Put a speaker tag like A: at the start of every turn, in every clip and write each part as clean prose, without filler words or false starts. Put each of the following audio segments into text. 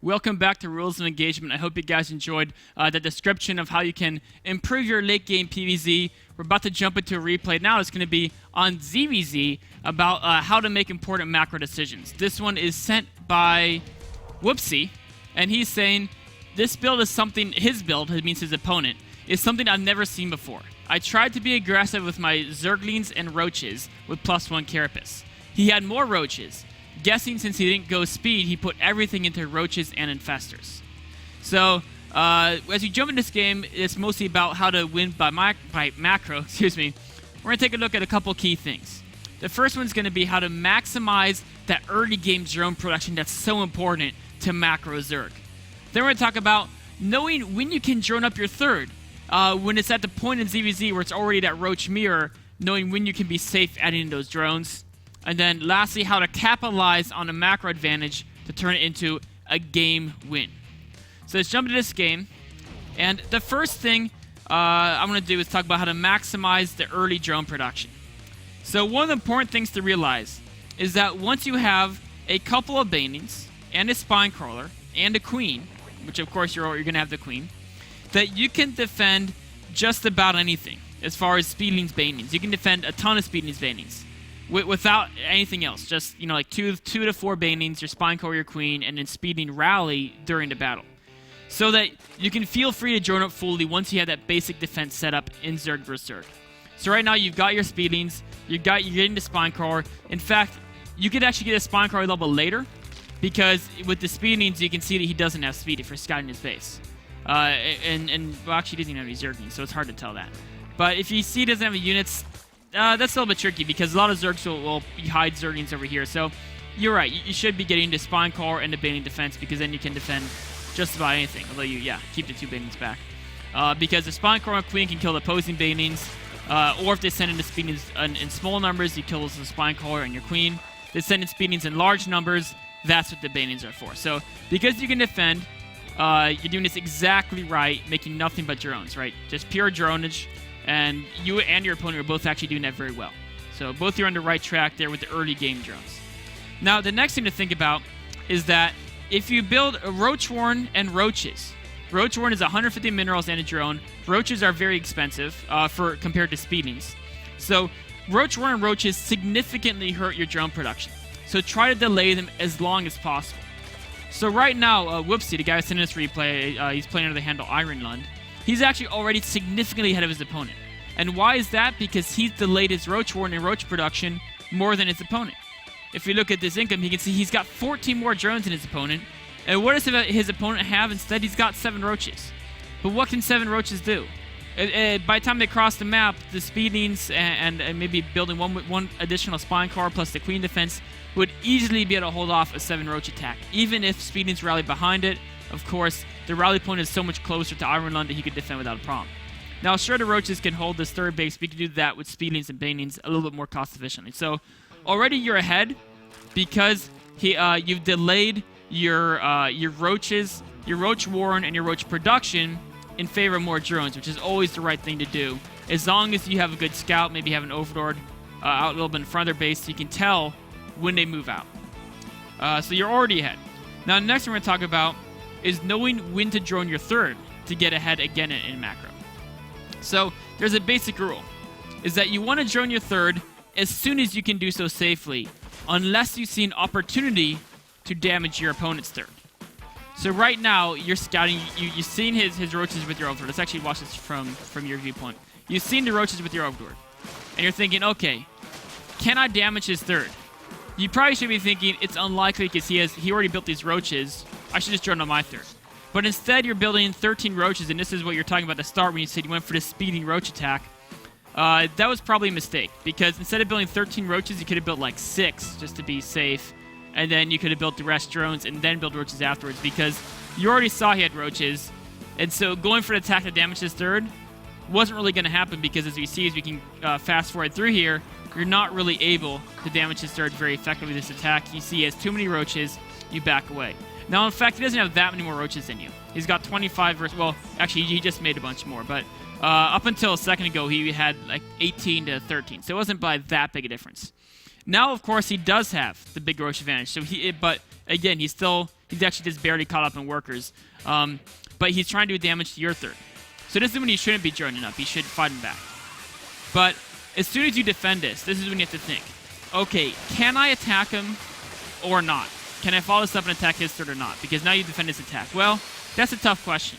A: Welcome back to Rules of Engagement. I hope you guys enjoyed the description of how you can improve your late game PvZ. We're about to jump into a replay now. It's going to be on ZVZ about how to make important macro decisions. This one is sent by Whoopsie, and he's saying this build is something, his build, it means his opponent, is something I've never seen before. I tried to be aggressive with my Zerglings and Roaches with +1 Carapace. He had more Roaches. Guessing since he didn't go speed, he put everything into Roaches and Infestors. So, as you jump in this game, it's mostly about how to win by macro, excuse me. We're going to take a look at a couple key things. The first one's going to be how to maximize that early game drone production that's so important to macro Zerg. Then we're going to talk about knowing when you can drone up your third. When it's at the point in ZVZ where it's already that Roach mirror, knowing when you can be safe adding in those drones. And then lastly, how to capitalize on a macro advantage to turn it into a game win. So let's jump into this game. And the first thing I'm going to do is talk about how to maximize the early drone production. So one of the important things to realize is that once you have a couple of Banings and a Spine Crawler and a Queen, which of course you're going to have the Queen, that you can defend just about anything as far as Speedlings Banings. You can defend a ton of Speedlings Banings. Without anything else, just like two to four Banings, your Spine Crawler, your Queen, and then speeding Rally during the battle. So that you can feel free to drone up fully once you have that basic defense set up in Zerg vs. Zerg. So right now you've got your Speedlings, you're getting the Spine Crawler. In fact, you could actually get a Spine Crawler level later, because with the Speedlings you can see that he doesn't have speed if you're scouting his base. Well, actually he doesn't have any Zerglings, so it's hard to tell that. But if you see he doesn't have any units, that's a little bit tricky because a lot of Zergs will hide Zerglings over here. So you're right. You should be getting the Spine Crawler and the Baning defense because then you can defend just about anything. Although keep the two Banings back. Because the Spine Crawler and Queen can kill the opposing Banings. Or if they send in the Speedings in small numbers, you kill the Spine Crawler and your Queen. They send in Speedings in large numbers. That's what the Banings are for. So because you can defend, you're doing this exactly right, making nothing but drones, right? Just pure dronage. And you and your opponent are both actually doing that very well. So both you're on the right track there with the early game drones. Now, the next thing to think about is that if you build a Roach Warren and Roaches, Roach Warren is 150 minerals and a drone. Roaches are very expensive compared to Speedlings. So Roach Warren and Roaches significantly hurt your drone production. So try to delay them as long as possible. So right now, Whoopsie, the guy who's sending this replay, he's playing under the handle Ironlund. He's actually already significantly ahead of his opponent. And why is that? Because he's delayed his Roach Warren and Roach production more than his opponent. If you look at this income, you can see he's got 14 more drones than his opponent. And what does his opponent have? Instead, he's got 7 Roaches. But what can 7 Roaches do? By the time they cross the map, the Speedlings and maybe building one additional Spine Crawler plus the Queen defense would easily be able to hold off a 7 Roach attack. Even if Speedlings rally behind it, of course, the rally point is so much closer to Ironlund that he could defend without a problem. Now, sure, the Roaches can hold this third base. We can do that with Speedlings and Banings a little bit more cost efficiently. So, already you're ahead because you've delayed your Roaches, your Roach Warren, and your Roach production in favor of more drones, which is always the right thing to do. As long as you have a good scout, maybe have an Overlord out a little bit in front of their base, so you can tell when they move out. So you're already ahead. Now, the next thing we're going to talk about is knowing when to drone your third to get ahead again in macro. So there's a basic rule, is that you want to drone your third as soon as you can do so safely, unless you see an opportunity to damage your opponent's third. So right now, you're scouting, you've seen his Roaches with your Overlord. Let's actually watch this from your viewpoint. You've seen the Roaches with your Overlord, and you're thinking, okay, can I damage his third? You probably should be thinking it's unlikely because he already built these Roaches. I should just drone on my third. But instead, you're building 13 Roaches, and this is what you're talking about at the start when you said you went for this speeding Roach attack. That was probably a mistake, because instead of building 13 Roaches, you could have built like 6 just to be safe, and then you could have built the rest drones and then build Roaches afterwards, because you already saw he had Roaches, and so going for an attack to damage his third wasn't really going to happen, because as we see, as we can fast forward through here, you're not really able to damage his third very effectively with this attack. You see he has too many Roaches, you back away. Now, in fact, he doesn't have that many more Roaches than you. He's got 25 versus... Well, actually, he just made a bunch more. But up until a second ago, he had like 18 to 13. So it wasn't by that big a difference. Now, of course, he does have the big Roach advantage. But, again, he's still He's actually just barely caught up in workers. But he's trying to do damage to your third. So this is when you shouldn't be droning up. You should fight him back. But as soon as you defend this is when you have to think, okay, can I attack him or not? Can I follow this up and attack his third or not? Because now you defend his attack. Well, that's a tough question.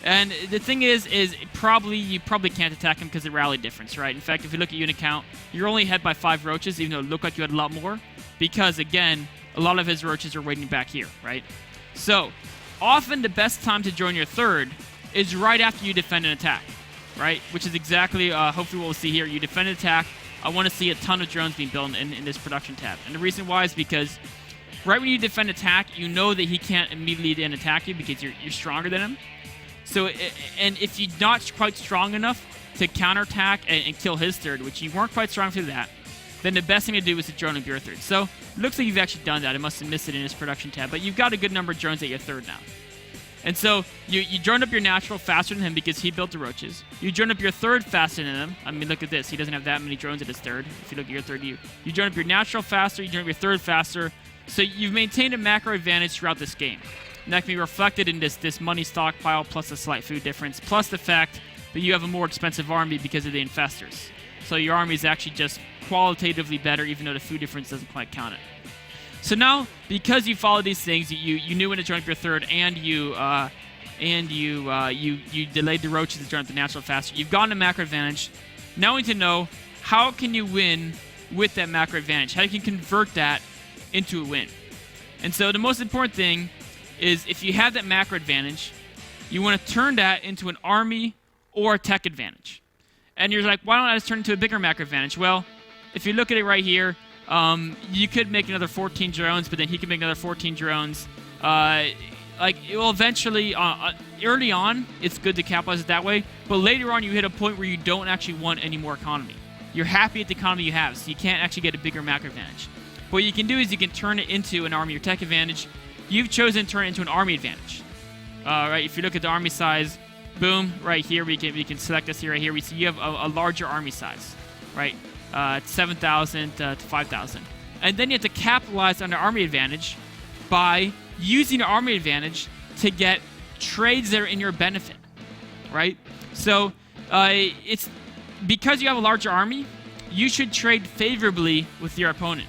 A: And the thing is you probably can't attack him because of the rally difference, right? In fact, if you look at unit count, you're only ahead by 5 roaches, even though it looked like you had a lot more. Because, again, a lot of his roaches are waiting back here, right? So, often the best time to join your third is right after you defend an attack, right? Which is exactly, hopefully what we'll see here. You defend an attack. I want to see a ton of drones being built in this production tab. And the reason why is because right when you defend attack, you know that he can't immediately then attack you because you're stronger than him. So, and if you're not quite strong enough to counterattack and kill his third, which you weren't quite strong for that, then the best thing to do is to drone up your third. So, it looks like you've actually done that. I must have missed it in this production tab, but you've got a good number of drones at your third now. And so, you drone up your natural faster than him because he built the roaches. You drone up your third faster than him. I mean, look at this. He doesn't have that many drones at his third. If you look at your third, you drone up your natural faster, you drone up your third faster. So, you've maintained a macro advantage throughout this game. And that can be reflected in this money stockpile plus a slight food difference, plus the fact that you have a more expensive army because of the infestors. So your army is actually just qualitatively better, even though the food difference doesn't quite count it. So now, because you follow these things, you knew when to join up your third, and you delayed the roaches to join up the natural faster. You've gotten a macro advantage. Now we need to know how can you win with that macro advantage. How you can convert that into a win. And so the most important thing is if you have that macro advantage, you want to turn that into an army or a tech advantage. And you're like, why don't I just turn it into a bigger macro advantage? Well, if you look at it right here, you could make another 14 drones, but then he could make another 14 drones. Like, it will eventually, early on, it's good to capitalize it that way, but later on you hit a point where you don't actually want any more economy. You're happy with the economy you have, so you can't actually get a bigger macro advantage. What you can do is you can turn it into an army or tech advantage. You've chosen to turn it into an army advantage. Right, if you look at the army size, boom, right here, we can select this here, right here. We see you have a larger army size, right? 7,000 to 5,000. And then you have to capitalize on the army advantage by using the army advantage to get trades that are in your benefit, right? So it's because you have a larger army, you should trade favorably with your opponent.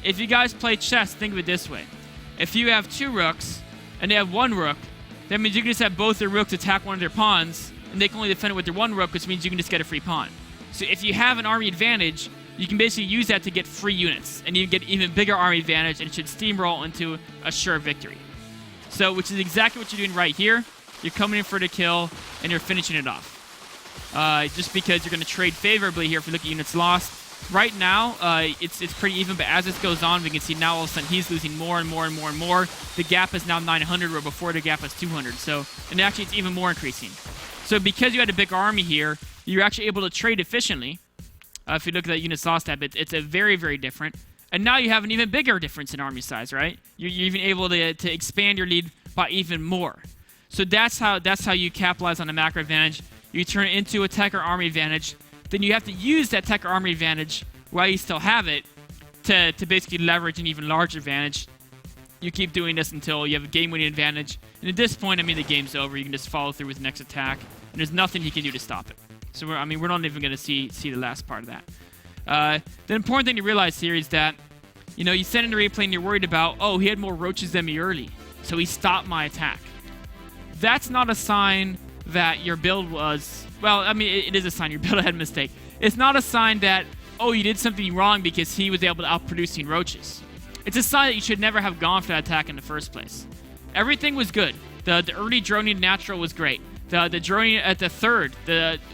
A: If you guys play chess, think of it this way. If you have 2 rooks and they have 1 rook, that means you can just have both their rooks attack one of their pawns, and they can only defend it with their 1 rook, which means you can just get a free pawn. So if you have an army advantage, you can basically use that to get free units, and you get even bigger army advantage, and it should steamroll into a sure victory. So, which is exactly what you're doing right here. You're coming in for the kill, and you're finishing it off. Just because you're going to trade favorably here if you look at units lost. Right now, it's pretty even, but as this goes on, we can see now all of a sudden he's losing more and more and more and more. The gap is now 900, where before the gap was 200. So, and actually it's even more increasing. So because you had a big army here, you're actually able to trade efficiently. If you look at that unit lost tab, it's a very, very different. And now you have an even bigger difference in army size, right? You're even able to expand your lead by even more. So that's how you capitalize on the macro advantage. You turn it into a tech or army advantage. Then you have to use that tech or army advantage while you still have it to basically leverage an even larger advantage. You keep doing this until you have a game-winning advantage. And at this point, I mean, the game's over. You can just follow through with the next attack. And there's nothing he can do to stop it. So, we're not even going to see the last part of that. The important thing to realize here is that, you send in the replay and you're worried about, oh, he had more roaches than me early, so he stopped my attack. That's not a sign that your build was... Well, I mean, it is a sign your build had a mistake. It's not a sign that, oh, you did something wrong because he was able to outproduce roaches. It's a sign that you should never have gone for that attack in the first place. Everything was good. The early droning natural was great. The droning at the third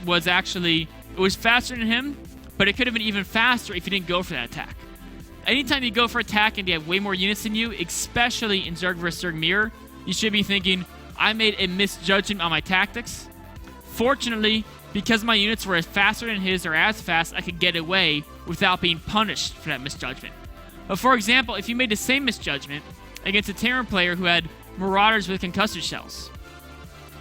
A: was actually... It was faster than him, but it could have been even faster if you didn't go for that attack. Anytime you go for attack and they have way more units than you, especially in Zerg vs. Zerg Mirror, you should be thinking, I made a misjudgment on my tactics. Fortunately, because my units were faster than his or as fast, I could get away without being punished for that misjudgment. But for example, if you made the same misjudgment against a Terran player who had Marauders with concussor shells,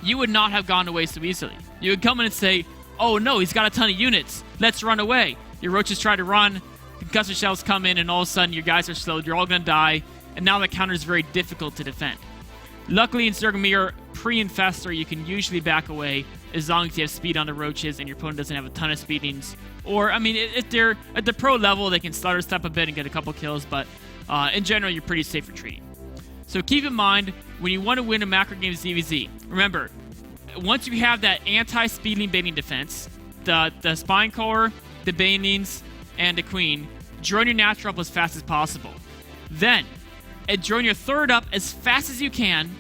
A: you would not have gone away so easily. You would come in and say, oh no, he's got a ton of units, let's run away. Your roaches try to run, concussor shells come in, and all of a sudden your guys are slowed, you're all going to die, and now the counter is very difficult to defend. Luckily in Zergmir, pre-Infestor, you can usually back away as long as you have speed on the roaches and your opponent doesn't have a ton of speedings. Or, I mean, if they're at the pro level, they can stutter step a bit and get a couple kills, but in general, you're pretty safe retreating. So keep in mind, when you want to win a macro game ZVZ, remember, once you have that anti-speeding baiting defense, the Spine Core, the Banings, and the Queen, drone your natural up as fast as possible. Then, drone your third up as fast as you can,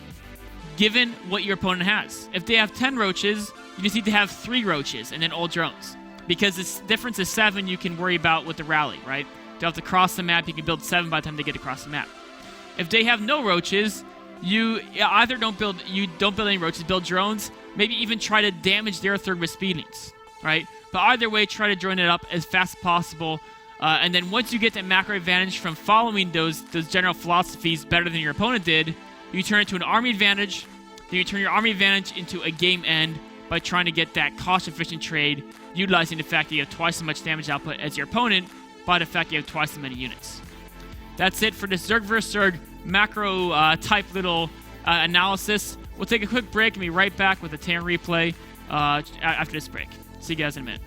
A: given what your opponent has. If they have 10 roaches, you just need to have 3 roaches and then all drones. Because this difference is 7 you can worry about with the rally, right? They'll have to cross the map, you can build 7 by the time they get across the map. If they have no roaches, you either don't build any roaches, build drones, maybe even try to damage their third with speedings, right? But either way, try to drone it up as fast as possible. And then once you get that macro advantage from following those general philosophies better than your opponent did, you turn it to an army advantage. Then you turn your army advantage into a game end by trying to get that cost-efficient trade, utilizing the fact that you have twice as much damage output as your opponent by the fact you have twice as many units. That's it for this Zerg vs. Zerg macro type little analysis. We'll take a quick break and be right back with a Terran replay after this break. See you guys in a minute.